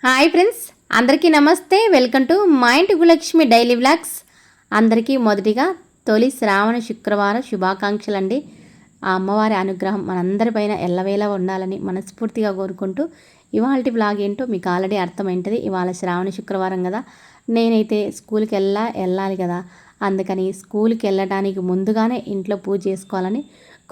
Hi friends, అందరికీ నమస్తే. Welcome to మా ఇంటి గులక్ష్మి డైలీ వ్లాగ్స్. అందరికీ మొదటిగా తొలి శ్రావణ శుక్రవారం శుభాకాంక్షలు అండి. ఆ అమ్మవారి అనుగ్రహం మనందరిపైన ఎల్లవేళ ఉండాలని మనస్ఫూర్తిగా కోరుకుంటూ ఇవాళ వ్లాగ్ ఏంటో మీకు ఆల్రెడీ అర్థమైంటుంది. ఇవాళ శ్రావణ శుక్రవారం కదా, నేనైతే స్కూల్కి వెళ్ళాలి కదా, అందుకని స్కూల్కి వెళ్ళడానికి ముందుగానే ఇంట్లో పూజ చేసుకోవాలని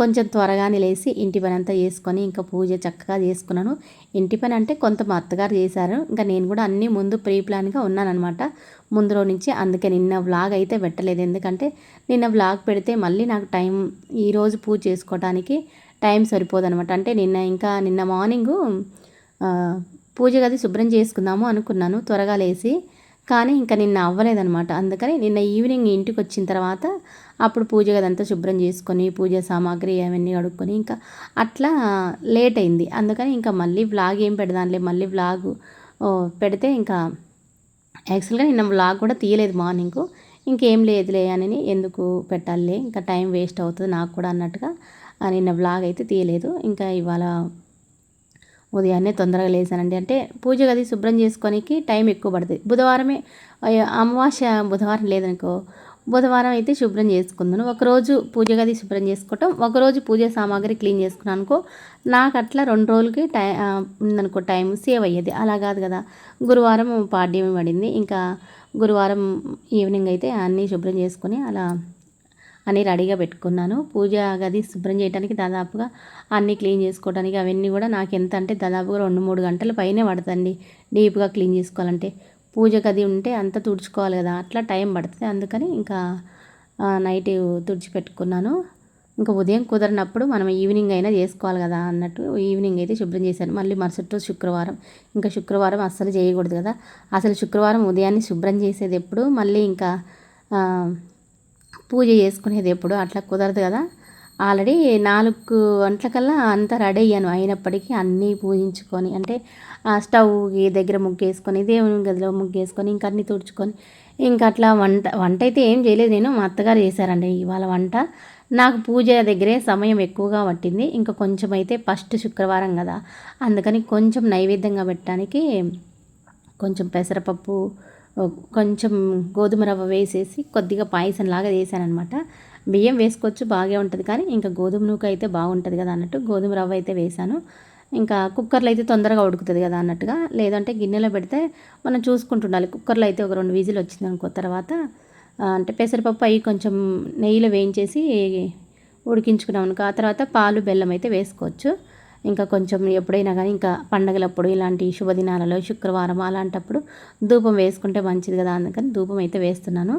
కొంచెం త్వరగానే లేచి ఇంటి పని అంతా చేసుకొని ఇంకా పూజ చక్కగా చేసుకున్నాను. ఇంటి పని అంటే కొంత మా అత్తగారు చేశారు, ఇంకా నేను కూడా అన్నీ ముందు ప్రీ ప్లాన్గా ఉన్నానన్నమాట ముందు రోజు నుంచి. అందుకే నిన్న వ్లాగ్ అయితే పెట్టలేదు, ఎందుకంటే నిన్న వ్లాగ్ పెడితే మళ్ళీ నాకు ఈరోజు పూజ చేసుకోవడానికి టైం సరిపోదనమాట. అంటే నిన్న మార్నింగు పూజ గది శుభ్రం చేసుకుందాము అనుకున్నాను త్వరగా లేచి, కానీ ఇంకా నిన్న అవ్వలేదనమాట. అందుకని నిన్న ఈవినింగ్ ఇంటికి వచ్చిన తర్వాత అప్పుడు పూజ గదంతా శుభ్రం చేసుకొని పూజ సామాగ్రి అవన్నీ కడుక్కొని ఇంకా అట్లా లేట్ అయింది. అందుకని ఇంకా మళ్ళీ వ్లాగ్ ఏం పెడదాంలే, మళ్ళీ వ్లాగ్ పెడితే ఇంకా యాక్చువల్గా నిన్న వ్లాగ్ కూడా తీయలేదు మార్నింగు. ఇంకేం లేదులే అని ఎందుకు పెట్టాలి, ఇంకా టైం వేస్ట్ అవుతుంది నాకు కూడా అన్నట్టుగా నిన్న వ్లాగ్ అయితే తీయలేదు. ఇంకా ఇవాళ ఉదయాన్నే తొందరగా లేసానండి. అంటే పూజ గది శుభ్రం చేసుకోనికి టైం ఎక్కువ పడుతుంది. బుధవారమే అమావాస్య బుధవారం లేదనుకో, బుధవారం అయితే శుభ్రం చేసుకుందాను. ఒకరోజు పూజ గది శుభ్రం చేసుకోవటం, ఒకరోజు పూజ సామాగ్రి క్లీన్ చేసుకున్నాను అనుకో, నాకు అట్లా 2 రోజులకి ఉందనుకో టైం సేవ్ అయ్యేది. అలా కాదు కదా, గురువారం పాడ్యం పడింది, ఇంకా గురువారం ఈవినింగ్ అయితే అన్నీ శుభ్రం చేసుకొని అలా అన్నీ రెడీగా పెట్టుకున్నాను. పూజ గది శుభ్రం చేయడానికి దాదాపుగా అన్నీ క్లీన్ చేసుకోవడానికి అవన్నీ కూడా నాకు ఎంత అంటే దాదాపుగా 2-3 గంటల పైనే పడుతుంది డీప్గా క్లీన్ చేసుకోవాలంటే. పూజ గది ఉంటే అంతా తుడుచుకోవాలి కదా, అట్లా టైం పడుతుంది. అందుకని ఇంకా నైట్ తుడిచిపెట్టుకున్నాను. ఇంకా ఉదయం కుదరినప్పుడు మనం ఈవినింగ్ అయినా చేసుకోవాలి కదా అన్నట్టు ఈవినింగ్ అయితే శుభ్రం చేశాను. మళ్ళీ మరుసటి రోజు శుక్రవారం, ఇంకా శుక్రవారం అస్సలు చేయకూడదు కదా, అసలు శుక్రవారం ఉదయాన్నే శుభ్రం చేసేది ఎప్పుడు, మళ్ళీ ఇంకా పూజ చేసుకునేది ఎప్పుడు, అట్లా కుదరదు కదా. ఆల్రెడీ 4 గంటలకల్లా అంతా రెడీ అయ్యాను. అయినప్పటికీ అన్నీ పూజించుకొని, అంటే స్టవ్కి దగ్గర ముగ్గేసుకొని దేవుని గదిలో ముగ్గేసుకొని ఇంకా అన్నీ తుడుచుకొని ఇంకా అట్లా వంట అయితే ఏం చేయలేదు నేను, మా అత్తగారు చేశారండి ఇవాళ వంట. నాకు పూజ దగ్గరే సమయం ఎక్కువగా పట్టింది. ఇంకా కొంచెం అయితే ఫస్ట్ శుక్రవారం కదా, అందుకని కొంచెం నైవేద్యంగా పెట్టడానికి కొంచెం పెసరపప్పు, కొంచెం గోధుమ రవ్వ వేసేసి కొద్దిగా పాయసంలాగా చేశానమాట. బియ్యం వేసుకోవచ్చు బాగా ఉంటుంది, కానీ ఇంకా గోధుమ నూక అయితే బాగుంటుంది కదా అన్నట్టు గోధుమ రవ్వ అయితే వేశాను. ఇంకా కుక్కర్లో అయితే తొందరగా ఉడుకుతుంది కదా అన్నట్టుగా, లేదంటే గిన్నెలో పెడితే మనం చూసుకుంటుండాలి. కుక్కర్లో అయితే ఒక 2 విజిల్ వచ్చింది అనుకో, తర్వాత అంటే పెసరపప్పు అవి కొంచెం నెయ్యిలో వేయించేసి ఉడికించుకున్నాం అనుకో, ఆ తర్వాత పాలు బెల్లం అయితే వేసుకోవచ్చు. ఇంకా కొంచెం ఎప్పుడైనా కానీ ఇంకా పండగలప్పుడు ఇలాంటి శుభదినాలలో శుక్రవారం అలాంటప్పుడు ధూపం వేసుకుంటే మంచిది కదా, అందుకని ధూపం అయితే వేస్తున్నాను.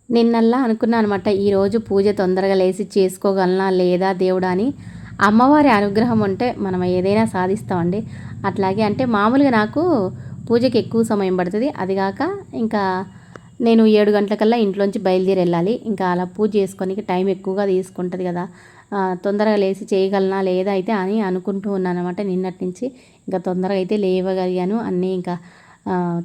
నిన్నల్లా అనుకున్నా అనమాట, ఈరోజు పూజ తొందరగా లేచి చేసుకోగలనా లేదా దేవుడా అని. అమ్మవారి అనుగ్రహం ఉంటే మనం ఏదైనా సాధిస్తామండి. అట్లాగే అంటే మామూలుగా నాకు పూజకి ఎక్కువ సమయం పడుతుంది. అదిగాక ఇంకా నేను 7 గంటలకల్లా ఇంట్లోంచి బయలుదేరి వెళ్ళాలి. ఇంకా అలా పూజ చేసుకోనికి టైం ఎక్కువగా తీసుకుంటుంది కదా, తొందరగా లేచి చేయగలనా లేదా అయితే అని అనుకుంటూ ఉన్నాను అనమాట నిన్నటి నుంచి. ఇంకా తొందరగా అయితే లేవగలిగాను, అన్నీ ఇంకా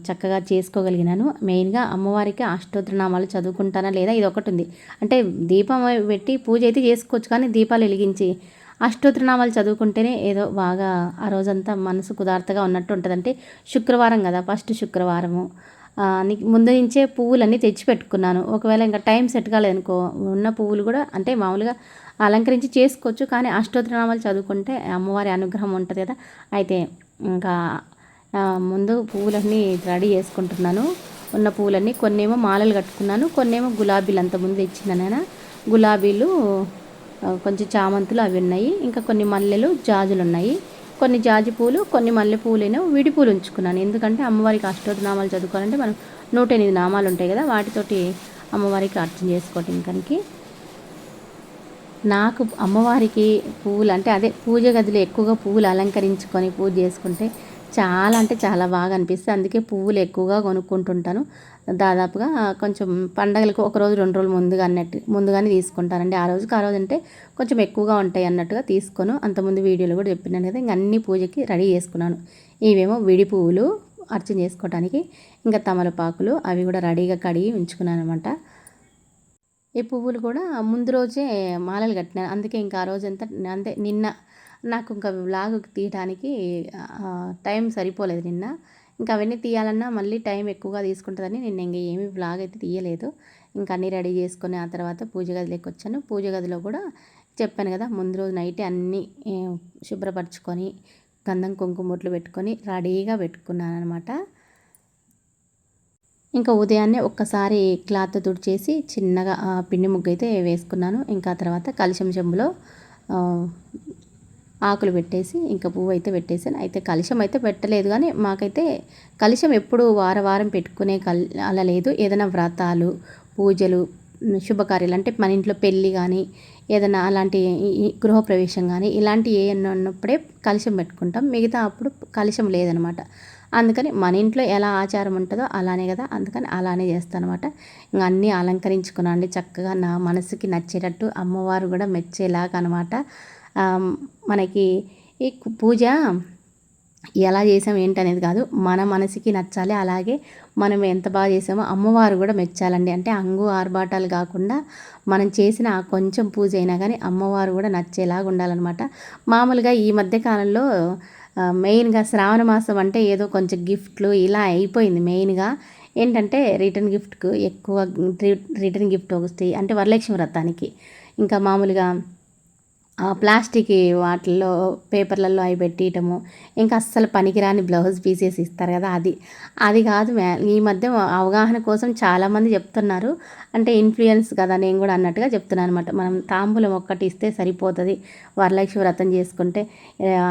చక్కగా చేసుకోగలిగినాను. మెయిన్గా అమ్మవారికి అష్టోత్తరనామాలు చదువుకుంటానా లేదా ఇది ఒకటి ఉంది. అంటే దీపం పెట్టి పూజ అయితే చేసుకోవచ్చు, కానీ దీపాలు వెలిగించి అష్టోత్తరనామాలు చదువుకుంటేనే ఏదో బాగా ఆ రోజంతా మనసు కుదార్తగా ఉన్నట్టు ఉంటుంది. అంటే శుక్రవారం కదా, ఫస్ట్ శుక్రవారము ముందు నుంచే పువ్వులన్నీ తెచ్చి పెట్టుకున్నాను. ఒకవేళ ఇంకా టైం సెట్ కాలేదనుకో, ఉన్న పువ్వులు కూడా అంటే మామూలుగా అలంకరించి చేసుకోవచ్చు, కానీ అష్టోత్తరనామాలు చదువుకుంటే అమ్మవారి అనుగ్రహం ఉంటుంది కదా. అయితే ఇంకా ముందు పువ్వులన్నీ రెడీ చేసుకుంటున్నాను. ఉన్న పువ్వులన్నీ కొన్నేమో మాలలు కట్టుకున్నాను, కొన్నేమో గులాబీలు అంతకుముందు ఇచ్చిన నేను గులాబీలు, కొంచెం చామంతులు అవి ఉన్నాయి, ఇంకా కొన్ని మల్లెలు జాజులు ఉన్నాయి, కొన్ని జాజి పూలు కొన్ని మల్లె పూలేనో విడిపూలు ఉంచుకున్నాను. ఎందుకంటే అమ్మవారికి అష్టోత్తరనామాలు చదువుకోవాలంటే మనం 108 నామాలు ఉంటాయి కదా, వాటితోటి అమ్మవారికి అర్చన చేసుకోవటానికి. నాకు అమ్మవారికి పువ్వులు అంటే అదే పూజ గదిలో ఎక్కువగా పువ్వులు అలంకరించుకొని పూజ చేసుకుంటే చాలా అంటే చాలా బాగా అనిపిస్తుంది. అందుకే పువ్వులు ఎక్కువగా కొనుక్కుంటుంటాను. దాదాపుగా కొంచెం పండగలకు ఒకరోజు 2 రోజులు ముందుగానే తీసుకుంటానండి. ఆ రోజుకి ఆ రోజు అంటే కొంచెం ఎక్కువగా ఉంటాయి అన్నట్టుగా తీసుకోను. అంతకుముందు వీడియోలో కూడా చెప్పినాను కదా, ఇంక అన్ని పూజకి రెడీ చేసుకున్నాను. ఇవేమో విడి పువ్వులు అర్చన చేసుకోవడానికి, ఇంకా తమలపాకులు అవి కూడా రెడీగా కడిగి ఉంచుకున్నాను అనమాట. ఈ పువ్వులు కూడా ముందు రోజే మాలలు కట్టినాను. అందుకే ఇంకా ఆ రోజంతా అంతే నిన్న నాకు ఇంకా వ్లాగ్ తీయడానికి టైం సరిపోలేదు నిన్న. ఇంకా అవన్నీ తీయాలన్నా మళ్ళీ టైం ఎక్కువగా తీసుకుంటుందని నిన్న ఇంక ఏమీ వ్లాగ్ అయితే తీయలేదు. ఇంకా అన్నీ రెడీ చేసుకొని ఆ తర్వాత పూజ గదిలోకి వచ్చాను. పూజ గదిలో కూడా చెప్పాను కదా, ముందు రోజు నైటే అన్నీ శుభ్రపరచుకొని గంధం కుంకుమ బొట్లు పెట్టుకొని రెడీగా పెట్టుకున్నాను అనమాట. ఇంకా ఉదయాన్నే ఒక్కసారి క్లాత్ తుడిచేసి చిన్నగా పిండి ముగ్గు అయితే వేసుకున్నాను. ఇంకా తర్వాత కలశం చెంబులో ఆకులు పెట్టేసి ఇంకా పువ్వు అయితే పెట్టేసాను. అయితే కలశం అయితే పెట్టలేదు, కానీ మాకైతే కలశం ఎప్పుడు వారం పెట్టుకునే అలా లేదు. ఏదైనా వ్రతాలు, పూజలు, శుభకార్యాలు అంటే మన ఇంట్లో పెళ్ళి కానీ ఏదైనా అలాంటి గృహప్రవేశం కానీ ఇలాంటివి ఏమన్నా ఉన్నప్పుడే కలశం పెట్టుకుంటాం. మిగతా అప్పుడు కలశం లేదనమాట. అందుకని మన ఇంట్లో ఎలా ఆచారం ఉంటుందో అలానే కదా, అందుకని అలానే చేస్తాను అనమాట. ఇంకా అన్నీ అలంకరించుకున్నాండి చక్కగా, నా మనసుకి నచ్చేటట్టు, అమ్మవారు కూడా మెచ్చేలాగా అనమాట. మనకి ఈ పూజ ఎలా చేసాం ఏంటనేది కాదు, మన మనసుకి నచ్చాలి. అలాగే మనం ఎంత బాగా చేసామో అమ్మవారు కూడా మెచ్చాలండి. అంటే అంగు ఆర్భాటాలు కాకుండా మనం చేసిన ఆ కొంచెం పూజ అయినా కానీ అమ్మవారు కూడా నచ్చేలాగా ఉండాలన్నమాట. మామూలుగా ఈ మధ్య కాలంలో మెయిన్గా శ్రావణ మాసం అంటే ఏదో కొంచెం గిఫ్ట్లు ఇలా అయిపోయింది. మెయిన్గా ఏంటంటే రిటర్న్ గిఫ్ట్కు ఎక్కువ రిటర్న్ గిఫ్ట్ ఒకటి అంటే వరలక్ష్మి వ్రతానికి ఇంకా మామూలుగా ప్లాస్టిక్ వాటిల్లో పేపర్లలో అవి పెట్టియటము, ఇంకా అస్సలు పనికిరాని బ్లౌజ్ పీసెస్ ఇస్తారు కదా, అది కాదు. ఈ మధ్య అవగాహన కోసం చాలామంది చెప్తున్నారు. అంటే ఇన్ఫ్లుయెన్స్ కదా నేను కూడా అన్నట్టుగా చెప్తున్నాను అనమాట. మనం తాంబూలం ఒక్కటి ఇస్తే సరిపోతుంది వరలక్ష్మి వ్రతం చేసుకుంటే.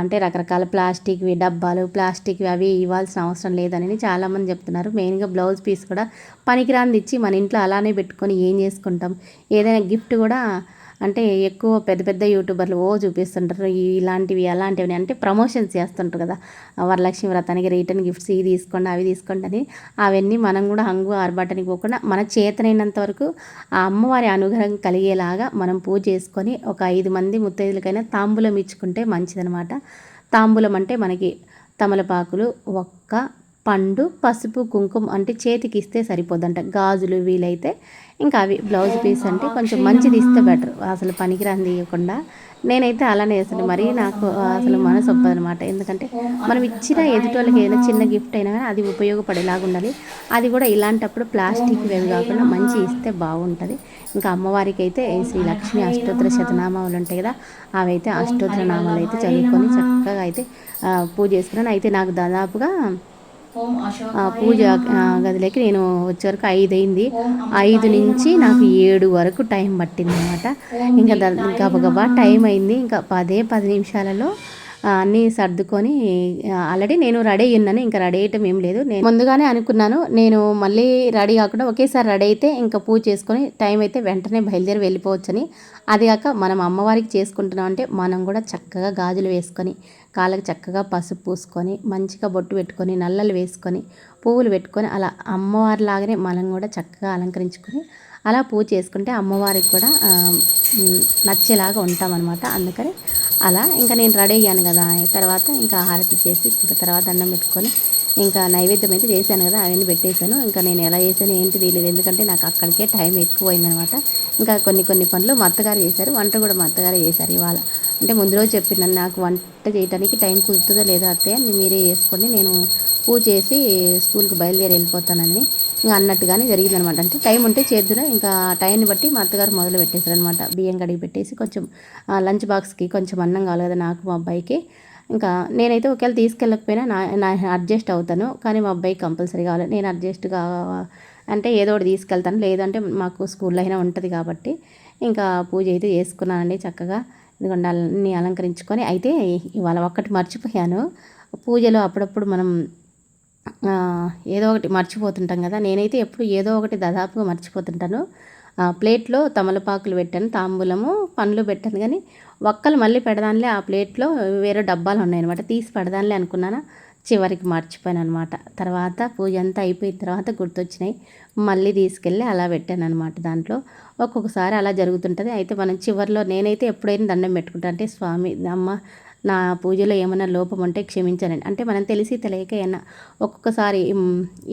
అంటే రకరకాల ప్లాస్టిక్వి డబ్బాలు, ప్లాస్టిక్వి అవి ఇవ్వాల్సిన అవసరం లేదని చాలామంది చెప్తున్నారు. మెయిన్గా బ్లౌజ్ పీస్ కూడా పనికిరానిది ఇచ్చి మన ఇంట్లో అలానే పెట్టుకొని ఏం చేసుకుంటాం. ఏదైనా గిఫ్ట్ కూడా అంటే ఎక్కువ పెద్ద పెద్ద యూట్యూబర్లు చూపిస్తుంటారు ఇలాంటివి అలాంటివి, అంటే ప్రమోషన్స్ చేస్తుంటారు కదా, వరలక్ష్మి వ్రతానికి రిటర్న్ గిఫ్ట్స్ ఇవి తీసుకోండి అవి తీసుకోండి అని. అవన్నీ మనం కూడా హంగు ఆర్భాటానికి పోకుండా మన చేతనైనంత వరకు ఆ అమ్మవారి అనుగ్రహం కలిగేలాగా మనం పూజ చేసుకొని ఒక 5 మంది ముత్తైదులకైనా తాంబూలం ఇచ్చుకుంటే మంచిదనమాట. తాంబూలం అంటే మనకి తమలపాకులు, ఒక్క పండు, పసుపు, కుంకుమ అంటే చేతికి ఇస్తే సరిపోద్దంట. గాజులు వీలైతే ఇంకా అవి. బ్లౌజ్ పీస్ అంటే కొంచెం మంచిది ఇస్తే బెటర్, అసలు పనికిరాని తీయకుండా. నేనైతే అలానే చేస్తాను. మరీ నాకు అసలు మనసు ఒప్పదనమాట. ఎందుకంటే మనం ఇచ్చిన ఎదుటోళ్ళకి ఏదైనా చిన్న గిఫ్ట్ అయినా కానీ అది ఉపయోగపడేలాగా ఉండాలి. అది కూడా ఇలాంటప్పుడు ప్లాస్టిక్ వేవి కాకుండా మంచి ఇస్తే బాగుంటుంది. ఇంకా అమ్మవారికి అయితే శ్రీ లక్ష్మి అష్టోత్తర శతనామాలు ఉంటాయి కదా, అవి అయితే అష్టోత్తర నామాలు అయితే చదువుకొని చక్కగా అయితే పూజ చేసుకున్నాను. అయితే నాకు దాదాపుగా పూజ గదిలోకి నేను వచ్చేవరకు 5 అయింది. 5 నుంచి నాకు 7 వరకు టైం పట్టింది అనమాట. ఇంకా గబగబా టైం అయింది. ఇంకా 10 నిమిషాలలో అన్నీ సర్దుకొని ఆల్రెడీ నేను రెడీ అయ్యున్నాను. ఇంకా రెడీ అయ్యటం ఏం లేదు. నేను ముందుగానే అనుకున్నాను, నేను మళ్ళీ రెడీ కాకుండా ఒకేసారి రెడీ అయితే ఇంకా పూజ చేసుకొని టైం అయితే వెంటనే బయలుదేరి వెళ్ళిపోవచ్చని. అది కాక మనం అమ్మవారికి చేసుకుంటున్నాం అంటే మనం కూడా చక్కగా గాజులు వేసుకొని, కాళ్ళకి చక్కగా పసుపు పూసుకొని, మంచిగా బొట్టు పెట్టుకొని, నల్లలు వేసుకొని, పువ్వులు పెట్టుకొని అలా అమ్మవారిలాగానే మనం కూడా చక్కగా అలంకరించుకొని అలా పూజ చేసుకుంటే అమ్మవారికి కూడా నచ్చేలాగా ఉంటామన్నమాట. అందుకని అలా ఇంకా నేను రెడీ అయ్యాను కదా, తర్వాత ఇంకా హారతి ఇచ్చేసి ఇంకా తర్వాత దండం పెట్టుకొని ఇంకా నైవేద్యం అయితే చేశాను కదా, అవన్నీ పెట్టేశాను. ఇంకా నేను ఎలా చేశాను ఏంటి తెలియదు, ఎందుకంటే నాకు అక్కడికే టైం ఎక్కువైందనమాట. ఇంకా కొన్ని పనులు మా అత్తగారు చేశారు, వంట కూడా మా అత్తగారు చేశారు ఇవాళ. అంటే ముందు రోజు చెప్పినాను, నాకు వంట చేయడానికి టైం కుదురుతుందో లేదో అత్తయ్య మీరే చేసుకోండి, నేను పూజ చేసి స్కూల్కి బయలుదేరి వెళ్ళిపోతానని ఇంకా అన్నట్టుగానే జరిగిందనమాట. అంటే టైం ఉంటే చేద్దును, ఇంకా టైంని బట్టి మా అత్తగారు మొదలు పెట్టేశారనమాట. బియ్యం కడిగి పెట్టేసి కొంచెం లంచ్ బాక్స్కి కొంచెం అన్నం కావాలి కదా నాకు మా అబ్బాయికి. ఇంకా నేనైతే ఒకవేళ తీసుకెళ్ళకపోయినా నా అడ్జస్ట్ అవుతాను, కానీ మా అబ్బాయికి కంపల్సరీ కావాలి. నేను అడ్జస్ట్గా అంటే ఏదో ఒకటి తీసుకెళ్తాను, లేదంటే మాకు స్కూల్లో అయినా ఉంటుంది కాబట్టి. ఇంకా పూజ అయితే చేసుకున్నానండి చక్కగా. ఎందుకంటే అన్నీ అలంకరించుకొని. అయితే ఇవాళ ఒక్కటి మర్చిపోయాను, పూజలో అప్పుడప్పుడు మనం ఏదో ఒకటి మర్చిపోతుంటాం కదా, నేనైతే ఎప్పుడు ఏదో ఒకటి దాదాపుగా మర్చిపోతుంటాను. ప్లేట్లో తమలపాకులు పెట్టాను, తాంబూలము పండ్లు పెట్టాను, కానీ ఒక్కలు మళ్ళీ పెడదానిలే ఆ ప్లేట్లో వేరే డబ్బాలు ఉన్నాయన్నమాట, తీసి పెడదానిలే అనుకున్నాను, చివరికి మర్చిపోయాను అనమాట. తర్వాత పూజ అంతా అయిపోయిన తర్వాత గుర్తొచ్చినాయి, మళ్ళీ తీసుకెళ్ళి అలా పెట్టాను అనమాట. దాంట్లో ఒక్కొక్కసారి అలా జరుగుతుంటుంది. అయితే మనం చివరిలో నేనైతే ఎప్పుడైనా దండం పెట్టుకుంటాను, అంటే స్వామి అమ్మ నా పూజలో ఏమైనా లోపం ఉంటే క్షమించానండి. అంటే మనం తెలిసి తెలియక ఏమన్నా ఒక్కొక్కసారి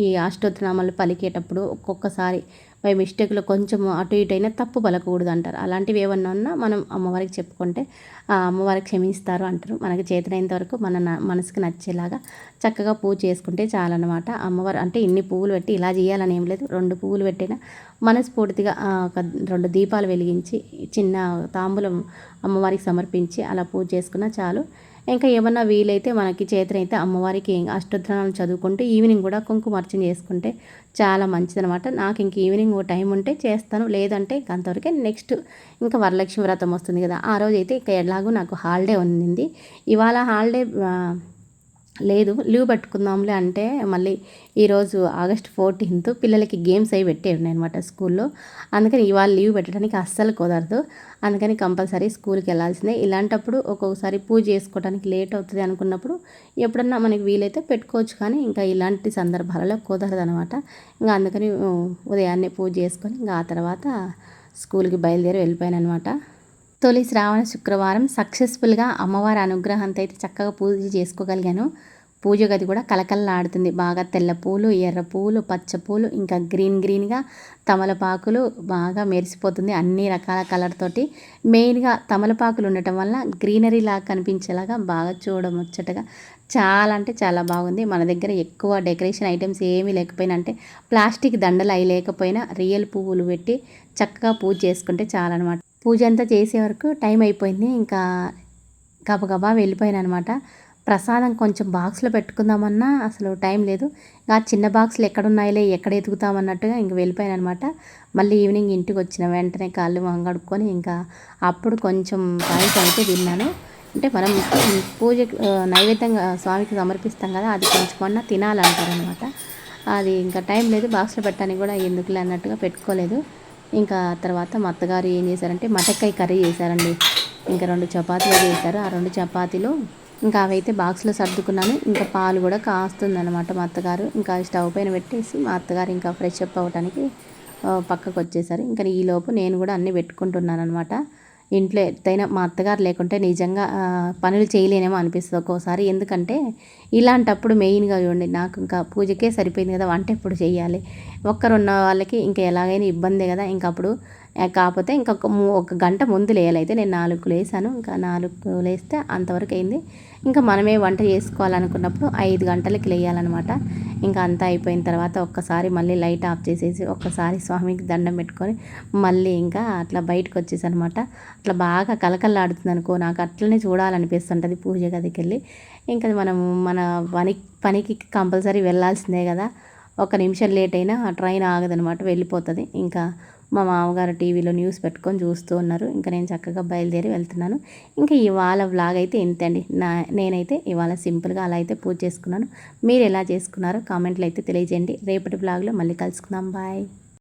ఈ అష్టోత్తరనామాలు పలికేటప్పుడు ఒక్కొక్కసారి బై మిస్టేక్లో కొంచెం అటు ఇటు అయినా తప్పు పలకూడదు అంటారు. అలాంటివి ఏమన్నా ఉన్నా మనం అమ్మవారికి చెప్పుకుంటే ఆ అమ్మవారికి క్షమిస్తారు అంటారు. మనకి చేతనైనంత వరకు మన మనసుకు నచ్చేలాగా చక్కగా పూజ చేసుకుంటే చాలన్నమాట. అమ్మవారు అంటే ఇన్ని పువ్వులు పెట్టి ఇలా చేయాలని ఏం లేదు. 2 పువ్వులు పెట్టినా మనస్ఫూర్తిగా ఒక 2 దీపాలు వెలిగించి చిన్న తాంబూలం అమ్మవారికి సమర్పించి అలా పూజ చేసుకున్నా చాలు. ఇంకా ఏమన్నా వీలైతే మనకి చేతనైతే అమ్మవారికి అష్టోత్తరాలను చదువుకుంటూ ఈవినింగ్ కూడా కుంకుమార్చన చేసుకుంటే చాలా మంచిదనమాట. నాకు ఇంక ఈవినింగ్ టైం ఉంటే చేస్తాను, లేదంటే అంతవరకే. నెక్స్ట్ ఇంకా వరలక్ష్మి వ్రతం వస్తుంది కదా, ఆ రోజైతే ఇక ఎలాగో నాకు హాలిడే ఉంది. ఇవాళ హాలిడే లేదు, లీవ్ పెట్టుకుందాంలే అంటే మళ్ళీ ఈరోజు ఆగస్ట్ 14 పిల్లలకి గేమ్స్ అవి పెట్టే ఉన్నాయన్నమాట స్కూల్లో. అందుకని ఇవాళ లీవ్ పెట్టడానికి అస్సలు కుదరదు. అందుకని కంపల్సరీ స్కూల్కి వెళ్ళాల్సిందే. ఇలాంటప్పుడు ఒక్కొక్కసారి పూజ చేసుకోవడానికి లేట్ అవుతుంది అనుకున్నప్పుడు ఎప్పుడన్నా మనకి వీలైతే పెట్టుకోవచ్చు, కానీ ఇంకా ఇలాంటి సందర్భాలలో కుదరదు అనమాట. ఇంకా అందుకని ఉదయాన్నే పూజ చేసుకొని ఇంకా ఆ తర్వాత స్కూల్కి బయలుదేరి వెళ్ళిపోయాను అనమాట. తొలి శ్రావణ శుక్రవారం సక్సెస్ఫుల్గా అమ్మవారి అనుగ్రహంతో అయితే చక్కగా పూజ చేసుకోగలిగాను. పూజ గది కూడా కలకలలాడుతుంది. బాగా తెల్ల పూలు, ఎర్ర పూలు, పచ్చ పూలు, ఇంకా గ్రీన్గా తమలపాకులు బాగా మెరిసిపోతుంది అన్ని రకాల కలర్ తోటి. మెయిన్గా తమలపాకులు ఉండటం వల్ల గ్రీనరీ లాగా కనిపించేలాగా బాగా చూడముచ్చటగా చాలా అంటే చాలా బాగుంది. మన దగ్గర ఎక్కువ డెకరేషన్ ఐటమ్స్ ఏమీ లేకపోయినా, అంటే ప్లాస్టిక్ దండలు అవి లేకపోయినా రియల్ పువ్వులు పెట్టి చక్కగా పూజ చేసుకుంటే చాలన్నమాట. పూజ అంతా చేసే వరకు టైం అయిపోయింది. ఇంకా గబగబా వెళ్ళిపోయాను అనమాట. ప్రసాదం కొంచెం బాక్స్లో పెట్టుకుందామన్నా అసలు టైం లేదు. ఇంకా చిన్న బాక్సులు ఎక్కడున్నాయిలే, ఎక్కడ ఎతుకుతామన్నట్టుగా ఇంక వెళ్ళిపోయాను అనమాట. మళ్ళీ ఈవినింగ్ ఇంటికి వచ్చిన వెంటనే కాళ్ళు కడుక్కొని ఇంకా అప్పుడు కొంచెం పాయసం అయితే తిన్నాను. అంటే మనం పూజ నైవేద్యంగా స్వామికి సమర్పిస్తాం కదా, అది కొంచెమన్నా తినాలంటారనమాట. అది ఇంకా టైం లేదు, బాక్స్లో పెట్టడానికి కూడా ఎందుకులే అన్నట్టుగా పెట్టుకోలేదు. ఇంకా తర్వాత మా అత్తగారు ఏం చేశారంటే మటక్కాయ కర్రీ చేశారండి. ఇంకా 2 చపాతీలు చేశారు. ఆ 2 చపాతీలు ఇంకా అవైతే బాక్స్లో సర్దుకున్నాను. ఇంకా పాలు కూడా కాస్తుందన్నమాట మా అత్తగారు. ఇంకా స్టవ్ పైన పెట్టేసి మా అత్తగారు ఇంకా ఫ్రెష్ అప్ అవ్వడానికి పక్కకు వచ్చేసారు. ఇంకా ఈలోపు నేను కూడా అన్నీ పెట్టుకుంటున్నాను అనమాట. ఇంట్లో ఎత్తైనా మా అత్తగారు లేకుంటే నిజంగా పనులు చేయలేనేమో అనిపిస్తుంది ఒక్కోసారి. ఎందుకంటే ఇలాంటప్పుడు మెయిన్గా చూడండి, నాకు ఇంకా పూజకే సరిపోయింది కదా, వంట ఎప్పుడు చేయాలి. ఒక్కరున్న వాళ్ళకి ఇంకా ఎలాగైనా ఇబ్బందే కదా. ఇంకా అప్పుడు కాకపోతే ఒక గంట ముందు లేయాలి. అయితే నేను 4కు లేసాను. ఇంకా 4కు లేస్తే అంతవరకు అయింది. ఇంకా మనమే వంట చేసుకోవాలనుకున్నప్పుడు 5 గంటలకి లేయాలన్నమాట. ఇంకా అంతా అయిపోయిన తర్వాత ఒక్కసారి మళ్ళీ లైట్ ఆఫ్ చేసేసి ఒక్కసారి స్వామికి దండం పెట్టుకొని మళ్ళీ ఇంకా అట్లా బయటకు వచ్చేసనమాట. అట్లా బాగా కలకల్లాడుతుంది అనుకో, నాకు అట్లనే చూడాలనిపిస్తుంటుంది పూజ గదికి వెళ్ళి. ఇంకా మనము మన పనికి కంపల్సరీ వెళ్ళాల్సిందే కదా. 1 నిమిషం లేట్ అయినా ట్రైన్ ఆగదనమాట, వెళ్ళిపోతుంది. ఇంకా మా మామగారు టీవీలో న్యూస్ పెట్టుకొని చూస్తూ ఉన్నారు. ఇంకా నేను చక్కగా బయలుదేరి వెళ్తున్నాను. ఇంకా ఇవాళ వ్లాగ్ అయితే ఇంతండి. నేనైతే ఇవాళ సింపుల్గా అలా అయితే పూజ చేసుకున్నాను. మీరు ఎలా చేసుకున్నారో కామెంట్లో అయితే తెలియజేయండి. రేపటి వ్లాగ్లో మళ్ళీ కలుసుకుందాం. బాయ్.